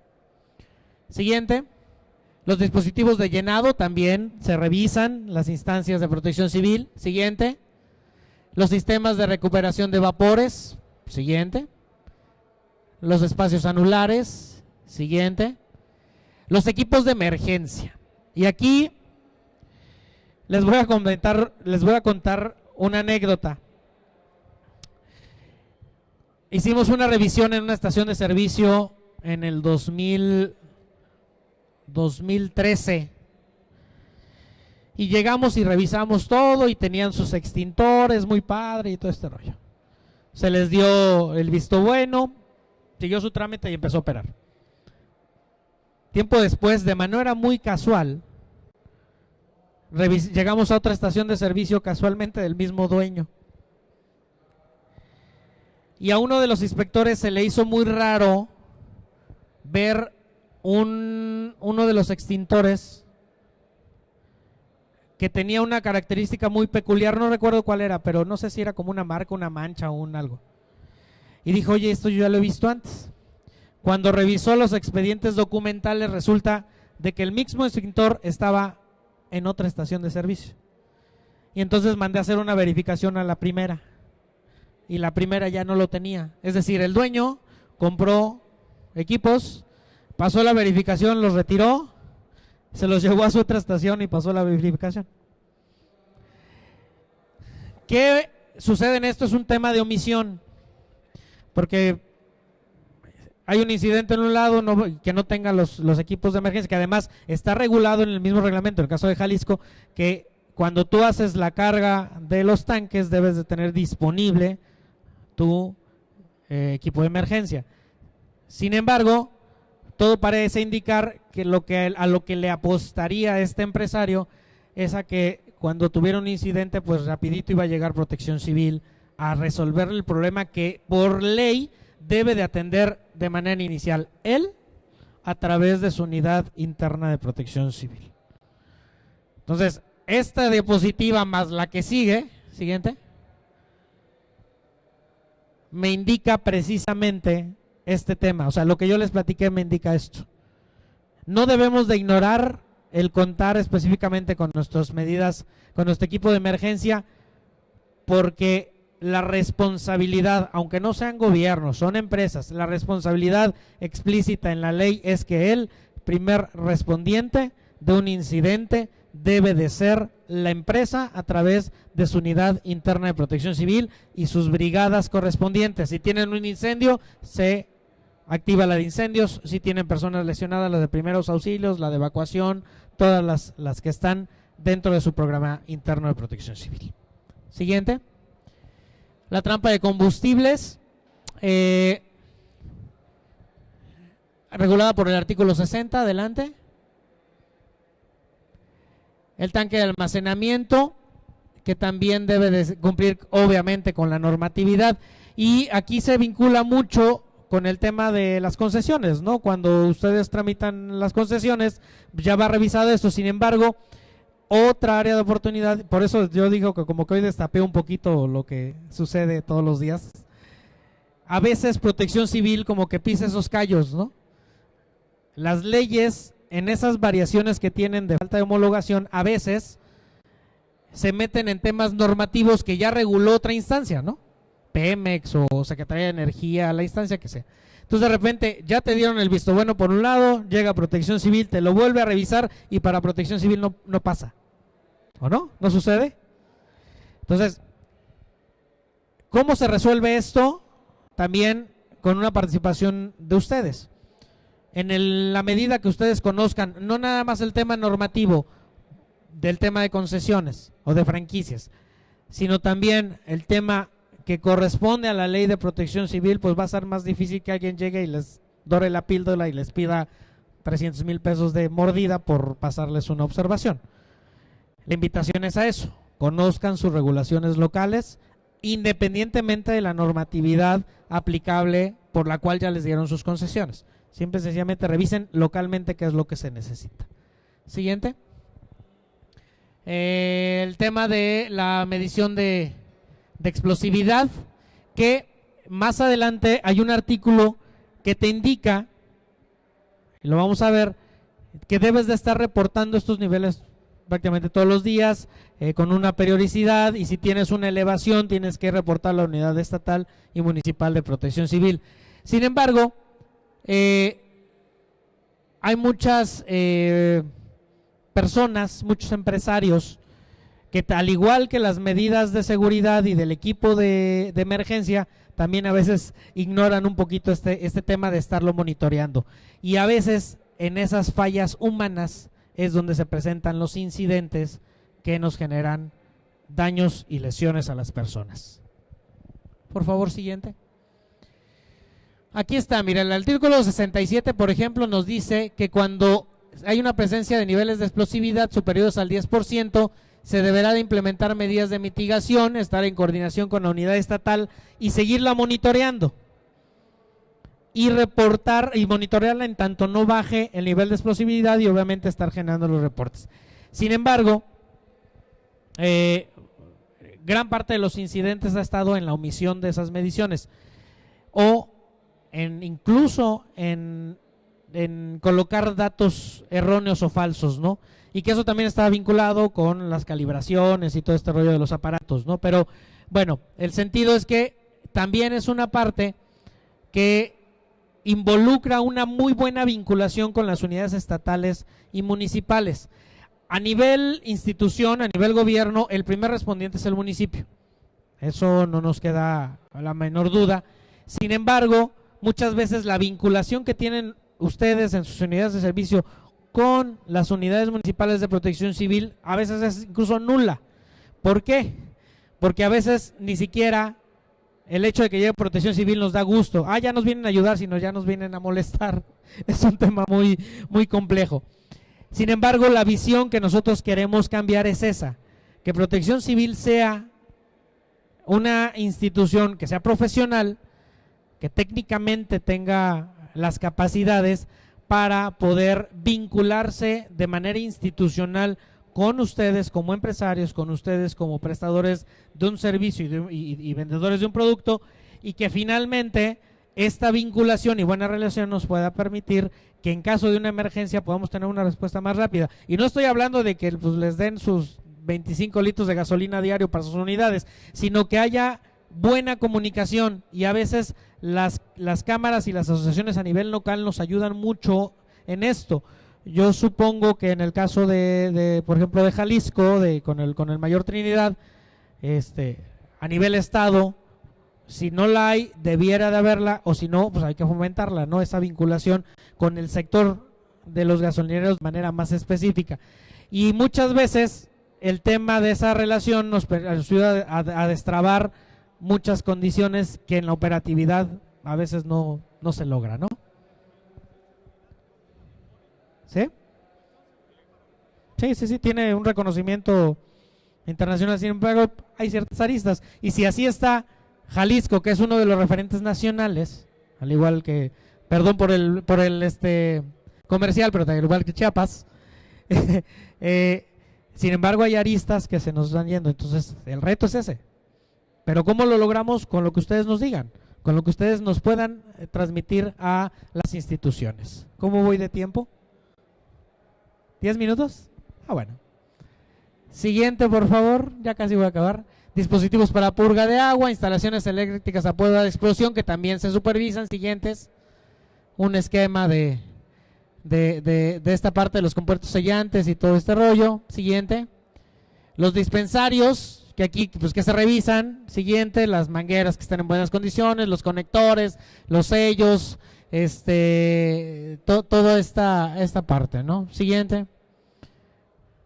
Siguiente. Los dispositivos de llenado también se revisan, las instancias de protección civil. Siguiente. Los sistemas de recuperación de vapores. Siguiente. Los espacios anulares. Siguiente. Los equipos de emergencia. Y aquí les voy a contar una anécdota. Hicimos una revisión en una estación de servicio en el 2013. Y llegamos y revisamos todo y tenían sus extintores, muy padre y todo este rollo. Se les dio el visto bueno, siguió su trámite y empezó a operar. Tiempo después, de manera muy casual, llegamos a otra estación de servicio casualmente del mismo dueño. Y a uno de los inspectores se le hizo muy raro ver uno de los extintores que tenía una característica muy peculiar, no recuerdo cuál era, pero no sé si era como una marca, una mancha o un algo. Y dijo, oye, esto yo ya lo he visto antes. Cuando revisó los expedientes documentales, resulta de que el mismo extintor estaba en otra estación de servicio. Y entonces mandé a hacer una verificación a la primera. Y la primera ya no lo tenía. Es decir, el dueño compró equipos, pasó la verificación, los retiró, se los llevó a su otra estación y pasó la verificación. ¿Qué sucede en esto? Es un tema de omisión. Porque hay un incidente en un lado que no tenga los equipos de emergencia, que además está regulado en el mismo reglamento, en el caso de Jalisco, que cuando tú haces la carga de los tanques debes de tener disponible tu equipo de emergencia. Sin embargo, todo parece indicar que a lo que le apostaría este empresario es a que cuando tuviera un incidente, pues rapidito iba a llegar Protección Civil a resolver el problema que por ley debe de atender de manera inicial él a través de su unidad interna de protección civil. Entonces, esta diapositiva más la que sigue, siguiente, me indica precisamente este tema. O sea, lo que yo les platiqué me indica esto. No debemos de ignorar el contar específicamente con nuestras medidas, con nuestro equipo de emergencia, porque la responsabilidad, aunque no sean gobiernos, son empresas, la responsabilidad explícita en la ley es que el primer respondiente de un incidente debe de ser la empresa a través de su unidad interna de protección civil y sus brigadas correspondientes. Si tienen un incendio, se activa la de incendios. Si tienen personas lesionadas, la de primeros auxilios, la de evacuación, todas las que están dentro de su programa interno de protección civil. Siguiente. La trampa de combustibles. regulada por el artículo 60, adelante. El tanque de almacenamiento, que también debe de cumplir obviamente con la normatividad, y aquí se vincula mucho con el tema de las concesiones, ¿no? Cuando ustedes tramitan las concesiones, ya va revisado esto. Sin embargo, otra área de oportunidad, por eso yo digo que como que hoy destapé un poquito lo que sucede todos los días. A veces Protección Civil como que pisa esos callos, ¿no? Las leyes, en esas variaciones que tienen de falta de homologación, a veces se meten en temas normativos que ya reguló otra instancia, ¿no? Pemex o Secretaría de Energía, la instancia que sea. Entonces de repente ya te dieron el visto bueno por un lado, llega Protección Civil, te lo vuelve a revisar y para Protección Civil no pasa. ¿O no? ¿No sucede? Entonces, ¿cómo se resuelve esto? También con una participación de ustedes. La medida que ustedes conozcan, no nada más el tema normativo del tema de concesiones o de franquicias, sino también el tema que corresponde a la ley de protección civil, pues va a ser más difícil que alguien llegue y les dore la píldora y les pida 300,000 pesos de mordida por pasarles una observación. La invitación es a eso, conozcan sus regulaciones locales, independientemente de la normatividad aplicable por la cual ya les dieron sus concesiones. Siempre sencillamente revisen localmente qué es lo que se necesita. Siguiente. El tema de la medición de explosividad, que más adelante hay un artículo que te indica, y lo vamos a ver, que debes de estar reportando estos niveles prácticamente todos los días, con una periodicidad, y si tienes una elevación tienes que reportar la unidad estatal y municipal de protección civil. Sin embargo, hay muchas personas, muchos empresarios que al igual que las medidas de seguridad y del equipo de emergencia, también a veces ignoran un poquito este tema de estarlo monitoreando. Y a veces en esas fallas humanas es donde se presentan los incidentes que nos generan daños y lesiones a las personas. Por favor, siguiente. Aquí está, mira, el artículo 67, por ejemplo, nos dice que cuando hay una presencia de niveles de explosividad superiores al 10%, se deberá de implementar medidas de mitigación, estar en coordinación con la unidad estatal y seguirla monitoreando. Y reportar y monitorearla en tanto no baje el nivel de explosividad y obviamente estar generando los reportes. Sin embargo, gran parte de los incidentes ha estado en la omisión de esas mediciones o incluso en colocar datos erróneos o falsos, ¿no? Y que eso también está vinculado con las calibraciones y todo este rollo de los aparatos, ¿no? Pero bueno, el sentido es que también es una parte que involucra una muy buena vinculación con las unidades estatales y municipales. A nivel institución, a nivel gobierno, el primer respondiente es el municipio. Eso no nos queda la menor duda. Sin embargo, muchas veces la vinculación que tienen ustedes en sus unidades de servicio con las unidades municipales de protección civil a veces es incluso nula. ¿Por qué? Porque a veces ni siquiera el hecho de que llegue protección civil nos da gusto. Ya nos vienen a ayudar, sino ya nos vienen a molestar. Es un tema muy, muy complejo. Sin embargo, la visión que nosotros queremos cambiar es esa, que protección civil sea una institución que sea profesional, que técnicamente tenga las capacidades para poder vincularse de manera institucional con ustedes como empresarios, con ustedes como prestadores de un servicio y vendedores de un producto, y que finalmente esta vinculación y buena relación nos pueda permitir que en caso de una emergencia podamos tener una respuesta más rápida. Y no estoy hablando de que pues, les den sus 25 litros de gasolina diario para sus unidades, sino que haya buena comunicación, y a veces las cámaras y las asociaciones a nivel local nos ayudan mucho en esto. Yo supongo que en el caso por ejemplo, de Jalisco, con el Mayor Trinidad, a nivel estado, si no la hay, debiera de haberla, o si no, pues hay que fomentarla, ¿no? Esa vinculación con el sector de los gasolineros de manera más específica. Y muchas veces el tema de esa relación nos ayuda a destrabar muchas condiciones que en la operatividad a veces no se logra, ¿no? ¿Sí? Sí, tiene un reconocimiento internacional, sin embargo hay ciertas aristas, y si así está Jalisco, que es uno de los referentes nacionales, al igual que, perdón por el comercial, pero al igual que Chiapas, sin embargo hay aristas que se nos van yendo, entonces el reto es ese, pero ¿cómo lo logramos? Con lo que ustedes nos digan, con lo que ustedes nos puedan transmitir a las instituciones. ¿Cómo voy de tiempo? ¿10 minutos? Ah, bueno. Siguiente, por favor, ya casi voy a acabar. Dispositivos para purga de agua, instalaciones eléctricas a prueba de explosión que también se supervisan. Siguientes, un esquema de esta parte de los compuertos sellantes y todo este rollo. Siguiente, los dispensarios, que aquí pues que se revisan. Siguiente, las mangueras que están en buenas condiciones, los conectores, los sellos, toda esta parte, ¿no? Siguiente,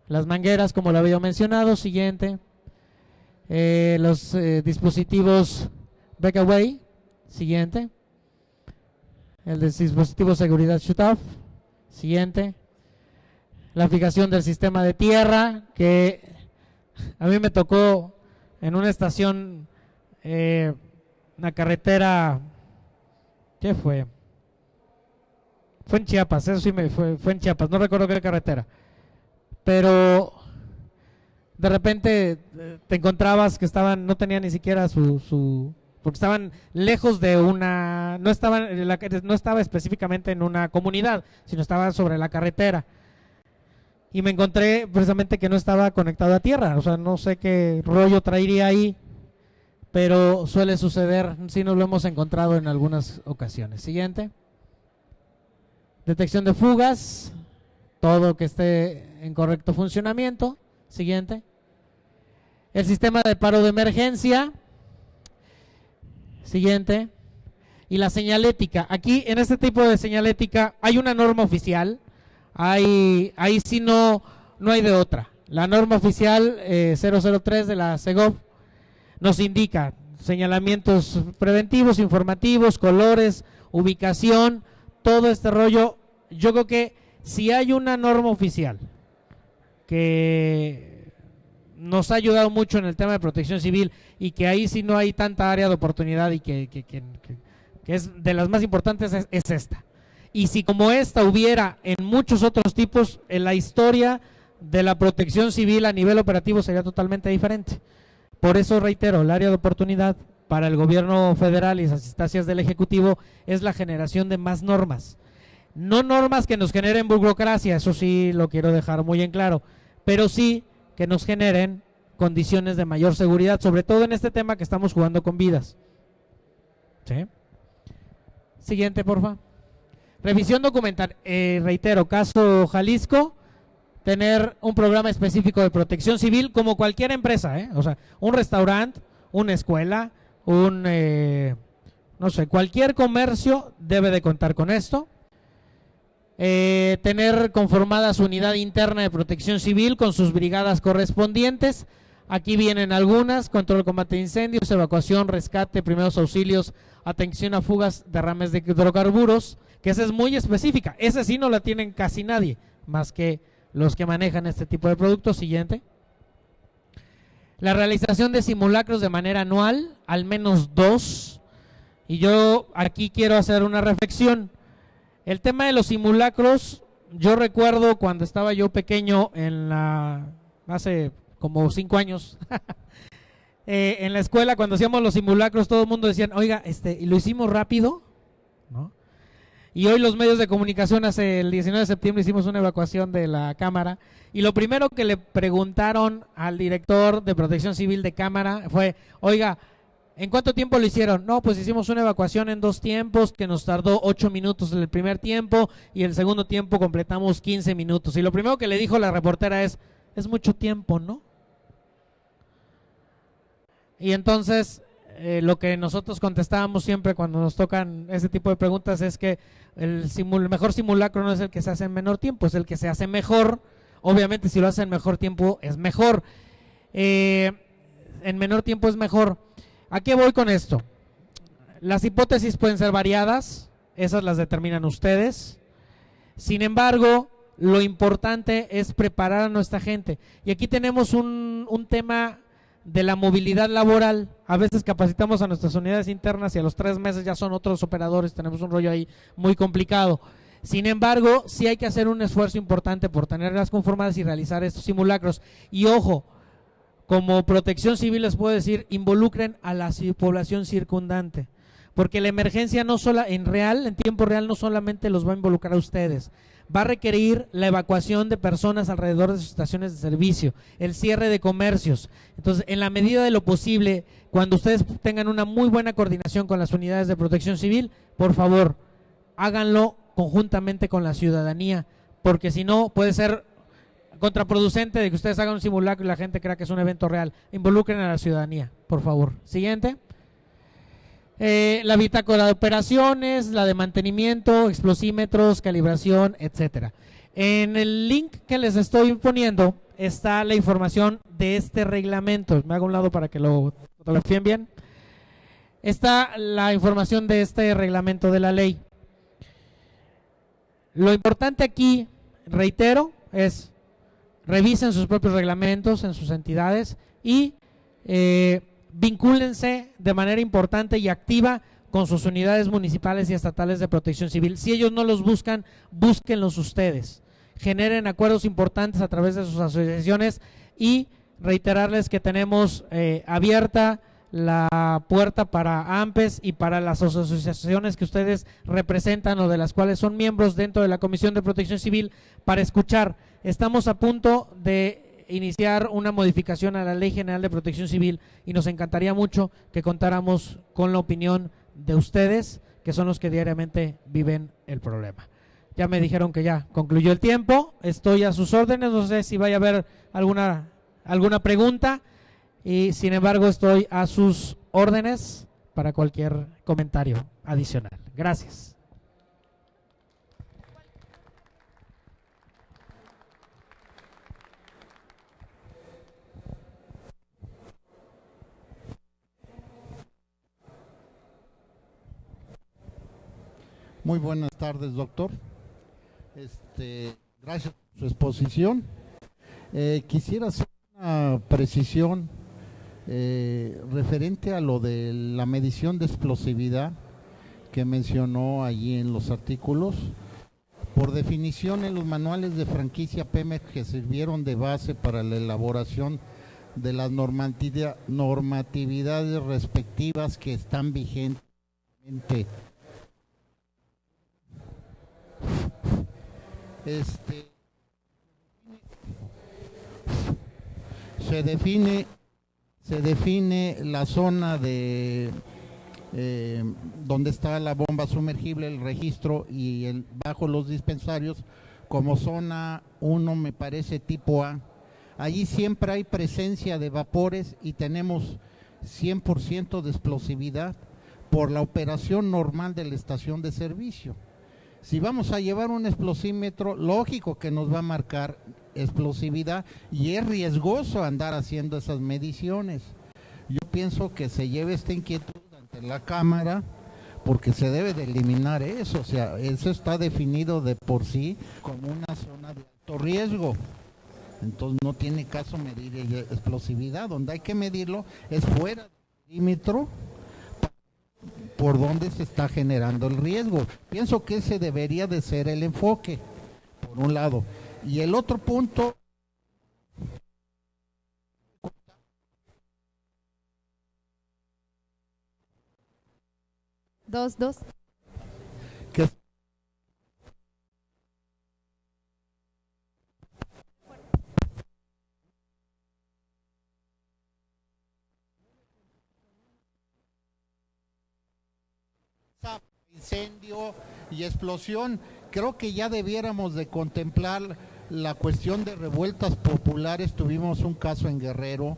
las mangueras como lo había mencionado. Siguiente, los dispositivos breakaway. Siguiente, el dispositivo seguridad shutoff. Siguiente, la fijación del sistema de tierra, que a mí me tocó en una estación, una carretera, ¿qué fue? Fue en Chiapas, eso sí fue en Chiapas, no recuerdo qué carretera, pero de repente te encontrabas que no tenían ni siquiera porque estaban lejos de no estaba específicamente en una comunidad, sino estaba sobre la carretera. Y me encontré precisamente que no estaba conectado a tierra, o sea, no sé qué rollo traería ahí, pero suele suceder, sí nos lo hemos encontrado en algunas ocasiones. Siguiente. Detección de fugas, todo que esté en correcto funcionamiento. Siguiente. El sistema de paro de emergencia. Siguiente. Y la señalética. Aquí en este tipo de señalética hay una norma oficial. Ahí sí no hay de otra. La norma oficial 003 de la Segov nos indica señalamientos preventivos, informativos, colores, ubicación, todo este rollo. Yo creo que si hay una norma oficial que nos ha ayudado mucho en el tema de protección civil y que ahí sí no hay tanta área de oportunidad y que es de las más importantes, es esta. Y si como esta hubiera en muchos otros tipos, en la historia de la protección civil a nivel operativo sería totalmente diferente. Por eso reitero, el área de oportunidad para el gobierno federal y las instancias del Ejecutivo es la generación de más normas. No normas que nos generen burocracia, eso sí lo quiero dejar muy en claro, pero sí que nos generen condiciones de mayor seguridad, sobre todo en este tema que estamos jugando con vidas. ¿Sí? Siguiente, porfa. Revisión documental, reitero, caso Jalisco, tener un programa específico de protección civil como cualquier empresa, o sea, un restaurante, una escuela, no sé, cualquier comercio debe de contar con esto. Tener conformada su unidad interna de protección civil con sus brigadas correspondientes. Aquí vienen algunas: control, combate de incendios, evacuación, rescate, primeros auxilios, atención a fugas, derrames de hidrocarburos, que esa es muy específica, esa sí no la tienen casi nadie, más que los que manejan este tipo de productos. Siguiente. La realización de simulacros de manera anual, al menos 2, y yo aquí quiero hacer una reflexión. El tema de los simulacros, yo recuerdo cuando estaba yo pequeño, hace como 5 años, en la escuela cuando hacíamos los simulacros todo el mundo decía, oiga, ¿lo hicimos rápido? ¿No? Y hoy los medios de comunicación, hace el 19 de septiembre hicimos una evacuación de la Cámara, y lo primero que le preguntaron al director de Protección Civil de Cámara fue, oiga, ¿en cuánto tiempo lo hicieron? No, pues hicimos una evacuación en 2 tiempos que nos tardó 8 minutos en el primer tiempo y el segundo tiempo completamos 15 minutos. Y lo primero que le dijo la reportera es mucho tiempo, ¿no? Y entonces lo que nosotros contestábamos siempre cuando nos tocan ese tipo de preguntas es que el mejor simulacro no es el que se hace en menor tiempo, es el que se hace mejor. Obviamente si lo hace en mejor tiempo es mejor, en menor tiempo es mejor. ¿A qué voy con esto? Las hipótesis pueden ser variadas, esas las determinan ustedes. Sin embargo, lo importante es preparar a nuestra gente. Y aquí tenemos un tema de la movilidad laboral. A veces capacitamos a nuestras unidades internas y a los 3 meses ya son otros operadores, tenemos un rollo ahí muy complicado. Sin embargo, sí hay que hacer un esfuerzo importante por tenerlas conformadas y realizar estos simulacros. Y ojo, como Protección Civil les puedo decir, involucren a la población circundante, porque la emergencia no solo en tiempo real no solamente los va a involucrar a ustedes, va a requerir la evacuación de personas alrededor de sus estaciones de servicio, el cierre de comercios. Entonces, en la medida de lo posible, cuando ustedes tengan una muy buena coordinación con las unidades de Protección Civil, por favor, háganlo conjuntamente con la ciudadanía, porque si no puede ser contraproducente de que ustedes hagan un simulacro y la gente crea que es un evento real. Involucren a la ciudadanía, por favor. Siguiente. La bitácora de operaciones, la de mantenimiento, explosímetros, calibración, etcétera. En el link que les estoy poniendo está la información de este reglamento. Me hago a un lado para que lo fotografíen bien. Está la información de este reglamento de la ley. Lo importante aquí, reitero, es revisen sus propios reglamentos en sus entidades y vincúlense de manera importante y activa con sus unidades municipales y estatales de protección civil. Si ellos no los buscan, búsquenlos ustedes. Generen acuerdos importantes a través de sus asociaciones y reiterarles que tenemos abierta la puerta para AMPES y para las asociaciones que ustedes representan o de las cuales son miembros dentro de la Comisión de Protección Civil para escuchar. Estamos a punto de iniciar una modificación a la Ley General de Protección Civil y nos encantaría mucho que contáramos con la opinión de ustedes, que son los que diariamente viven el problema. Ya me dijeron que ya concluyó el tiempo, estoy a sus órdenes, no sé si vaya a haber alguna pregunta. Y sin embargo estoy a sus órdenes para cualquier comentario adicional. Gracias. Muy buenas tardes, doctor. Gracias por su exposición. Quisiera hacer una precisión referente a lo de la medición de explosividad que mencionó allí en los artículos. Por definición, en los manuales de franquicia Pemex que sirvieron de base para la elaboración de las normatividades respectivas que están vigentes, se define la zona de donde está la bomba sumergible, el registro y bajo los dispensarios como zona 1, me parece tipo A. Allí siempre hay presencia de vapores y tenemos 100% de explosividad por la operación normal de la estación de servicio. Si vamos a llevar un explosímetro, lógico que nos va a marcar explosividad y es riesgoso andar haciendo esas mediciones. Yo pienso que se lleve esta inquietud ante la Cámara porque se debe de eliminar eso, o sea, eso está definido de por sí como una zona de alto riesgo. Entonces no tiene caso medir explosividad, donde hay que medirlo es fuera del perímetro por donde se está generando el riesgo. Pienso que ese debería de ser el enfoque, por un lado. Y el otro punto, que incendio y explosión, creo que ya debiéramos de contemplar la cuestión de revueltas populares. Tuvimos un caso en Guerrero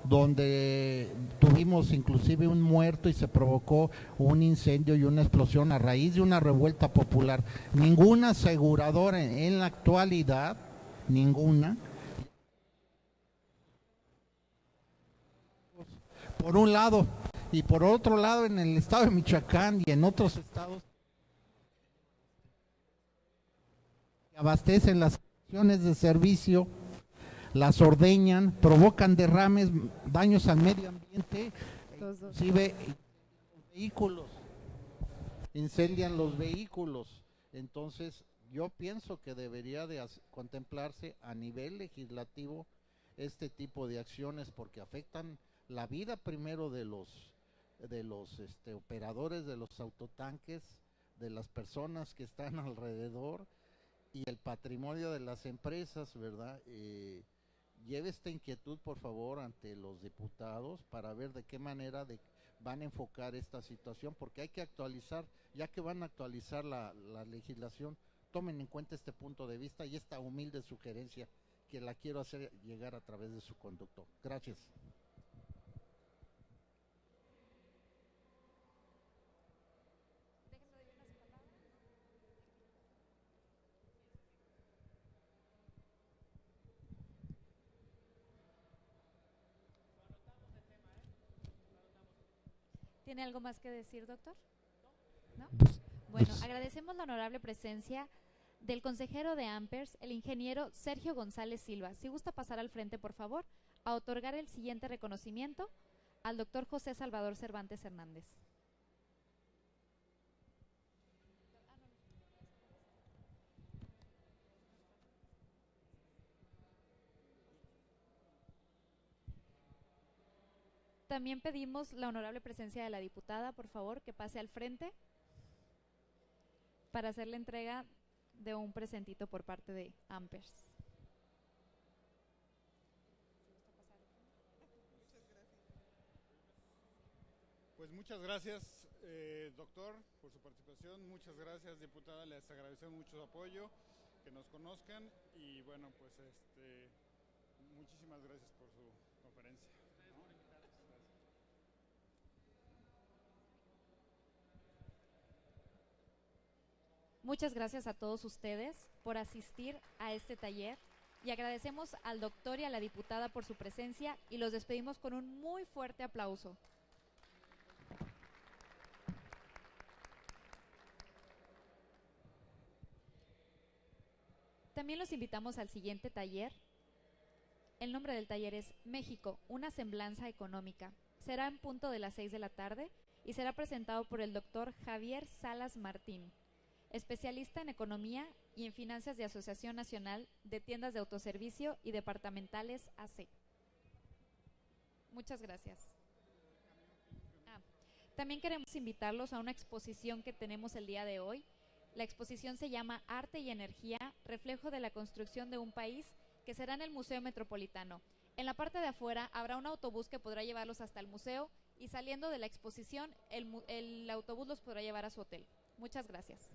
donde tuvimos inclusive un muerto y se provocó un incendio y una explosión a raíz de una revuelta popular. Ninguna aseguradora en la actualidad, ninguna, por un lado, y por otro lado en el estado de Michoacán y en otros estados abastecen las estaciones de servicio, las ordeñan, provocan derrames, daños al medio ambiente, inclusive incendian los vehículos. Entonces, yo pienso que debería de contemplarse a nivel legislativo este tipo de acciones porque afectan la vida primero de los operadores de los autotanques, de las personas que están alrededor y el patrimonio de las empresas, ¿verdad? Lleve esta inquietud, por favor, ante los diputados para ver de qué manera van a enfocar esta situación, porque hay que actualizar, ya que van a actualizar la legislación, tomen en cuenta este punto de vista y esta humilde sugerencia que la quiero hacer llegar a través de su conducto. Gracias. ¿Tiene algo más que decir, doctor? ¿No? Bueno, agradecemos la honorable presencia del consejero de Ampers, el ingeniero Sergio González Silva. Si gusta pasar al frente, por favor, a otorgar el siguiente reconocimiento al doctor José Salvador Cervantes Hernández. También pedimos la honorable presencia de la diputada, por favor, que pase al frente para hacer la entrega de un presentito por parte de Ampers. Pues muchas gracias, doctor, por su participación. Muchas gracias, diputada. Les agradecemos mucho su apoyo, que nos conozcan y bueno, pues muchísimas gracias por su conferencia. Muchas gracias a todos ustedes por asistir a este taller y agradecemos al doctor y a la diputada por su presencia y los despedimos con un muy fuerte aplauso. También los invitamos al siguiente taller. El nombre del taller es México, una semblanza económica. Será en punto de las 6 de la tarde y será presentado por el doctor Javier Salas Martín, especialista en economía y en finanzas de Asociación Nacional de Tiendas de Autoservicio y Departamentales AC. Muchas gracias. También queremos invitarlos a una exposición que tenemos el día de hoy. La exposición se llama Arte y Energía, reflejo de la construcción de un país, que será en el Museo Metropolitano. En la parte de afuera habrá un autobús que podrá llevarlos hasta el museo y saliendo de la exposición, el autobús los podrá llevar a su hotel. Muchas gracias.